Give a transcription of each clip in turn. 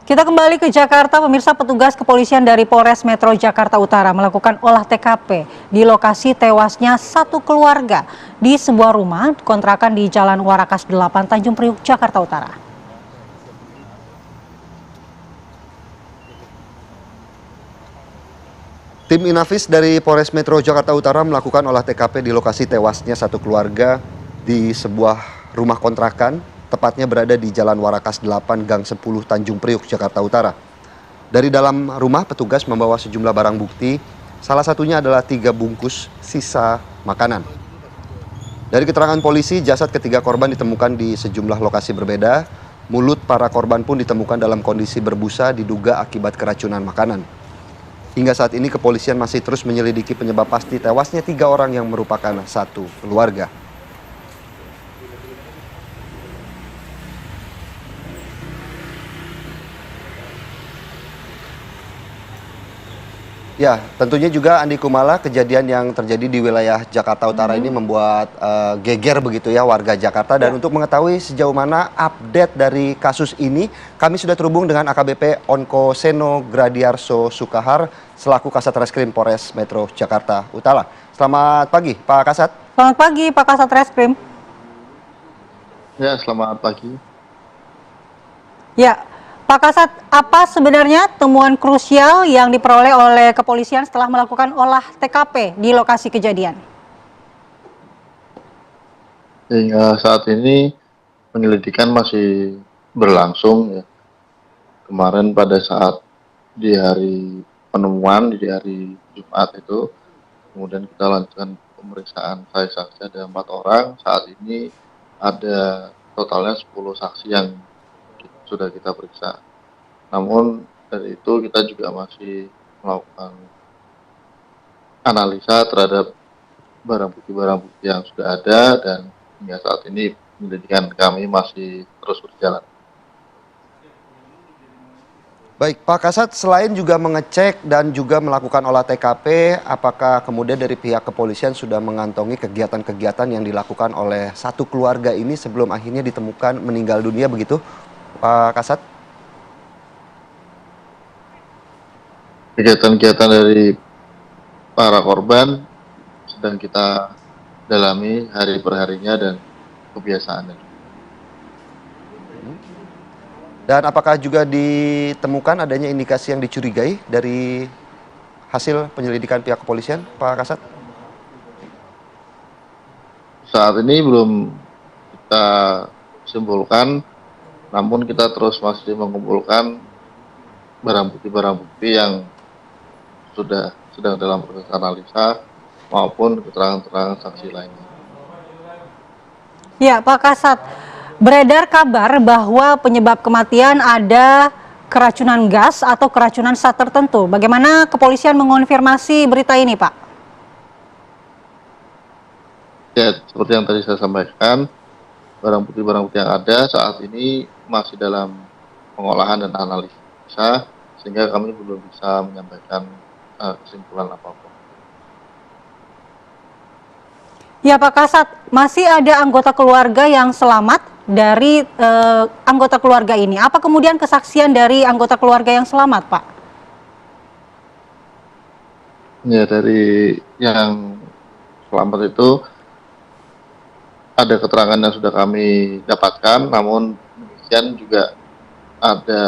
Kita kembali ke Jakarta, pemirsa. Petugas kepolisian dari Polres Metro Jakarta Utara melakukan olah TKP di lokasi tewasnya satu keluarga di sebuah rumah kontrakan di Jalan Warakas 8, Tanjung Priuk, Jakarta Utara. Tim Inafis dari Polres Metro Jakarta Utara melakukan olah TKP di lokasi tewasnya satu keluarga di sebuah rumah kontrakan, tepatnya berada di Jalan Warakas 8, Gang 10, Tanjung Priuk, Jakarta Utara. Dari dalam rumah, petugas membawa sejumlah barang bukti, salah satunya adalah 3 bungkus sisa makanan. Dari keterangan polisi, jasad ketiga korban ditemukan di sejumlah lokasi berbeda. Mulut para korban pun ditemukan dalam kondisi berbusa, diduga akibat keracunan makanan. Hingga saat ini kepolisian masih terus menyelidiki penyebab pasti tewasnya 3 orang yang merupakan satu keluarga. Ya, tentunya juga Andi Kumala, kejadian yang terjadi di wilayah Jakarta Utara ini membuat geger begitu ya warga Jakarta. Dan untuk mengetahui sejauh mana update dari kasus ini, kami sudah terhubung dengan AKBP Onko Seno Gradiarso Sukahar selaku Kasat Reskrim Polres Metro Jakarta Utara. Selamat pagi, Pak Kasat. Selamat pagi, Pak Kasat Reskrim. Ya, selamat pagi. Ya, Pak Kasat, apa sebenarnya temuan krusial yang diperoleh oleh kepolisian setelah melakukan olah TKP di lokasi kejadian? Hingga saat ini penyelidikan masih berlangsung ya. Kemarin pada saat di hari penemuan di hari Jumat itu, kemudian kita lanjutkan pemeriksaan saksi ada 4 orang. Saat ini ada totalnya 10 saksi yang sudah kita periksa. Namun dari itu kita juga masih melakukan analisa terhadap barang bukti yang sudah ada, dan hingga saat ini penyelidikan kami masih terus berjalan. Baik, Pak Kasat, selain juga mengecek dan juga melakukan olah TKP, apakah kemudian dari pihak kepolisian sudah mengantongi kegiatan-kegiatan yang dilakukan oleh satu keluarga ini sebelum akhirnya ditemukan meninggal dunia begitu, Pak Kasat? Kegiatan-kegiatan dari para korban sedang kita dalami hari per harinya dan kebiasaannya. Dan apakah juga ditemukan adanya indikasi yang dicurigai dari hasil penyelidikan pihak kepolisian, Pak Kasat? Saat ini belum kita simpulkan, namun kita terus masih mengumpulkan barang bukti yang sedang dalam proses analisa maupun keterangan-keterangan saksi lainnya. Ya, Pak Kasat, beredar kabar bahwa penyebab kematian ada keracunan gas atau keracunan zat tertentu. Bagaimana kepolisian mengonfirmasi berita ini, Pak? Ya, seperti yang tadi saya sampaikan, barang bukti yang ada saat ini masih dalam pengolahan dan analisa, sehingga kami belum bisa menyampaikan kesimpulan apapun. Ya, Pak Kasat, masih ada anggota keluarga yang selamat dari anggota keluarga ini. Apa kemudian kesaksian dari anggota keluarga yang selamat, Pak? Ya, dari yang selamat itu ada keterangan yang sudah kami dapatkan, namun demikian juga ada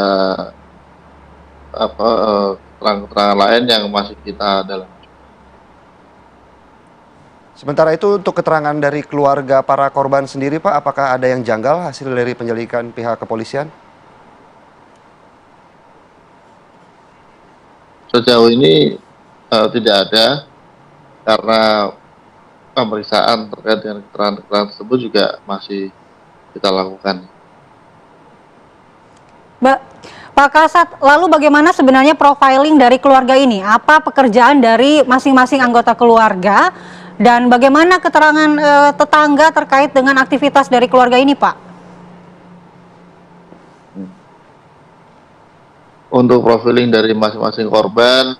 keterangan-keterangan lain yang masih kita dalami. Sementara itu untuk keterangan dari keluarga para korban sendiri, Pak, apakah ada yang janggal hasil dari penyelidikan pihak kepolisian? Sejauh ini tidak ada, karena pemeriksaan terkait dengan keterangan-keterangan tersebut juga masih kita lakukan. Pak Kasat, lalu bagaimana sebenarnya profiling dari keluarga ini? Apa pekerjaan dari masing-masing anggota keluarga? Dan bagaimana keterangan tetangga terkait dengan aktivitas dari keluarga ini, Pak? Untuk profiling dari masing-masing korban,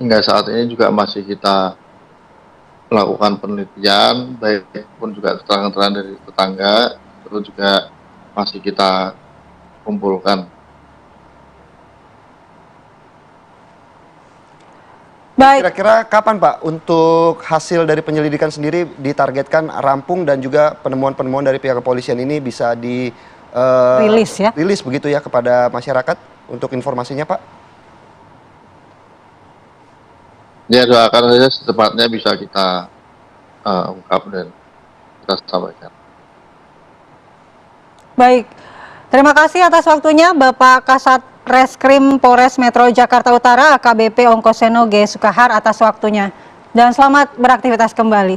hingga saat ini juga masih kita melakukan penelitian, baik pun juga keterangan-keterangan dari tetangga, itu juga masih kita kumpulkan. Baik. Kira-kira kapan Pak untuk hasil dari penyelidikan sendiri ditargetkan rampung dan juga penemuan-penemuan dari pihak kepolisian ini bisa Rilis ya. rilis begitu ya kepada masyarakat untuk informasinya Pak? Ya, doakan saja secepatnya bisa kita ungkap dan kita sampaikan. Baik, terima kasih atas waktunya Bapak Kasat Reskrim Polres Metro Jakarta Utara AKBP Ongkoseno G. Sukahar atas waktunya. Dan selamat beraktivitas kembali.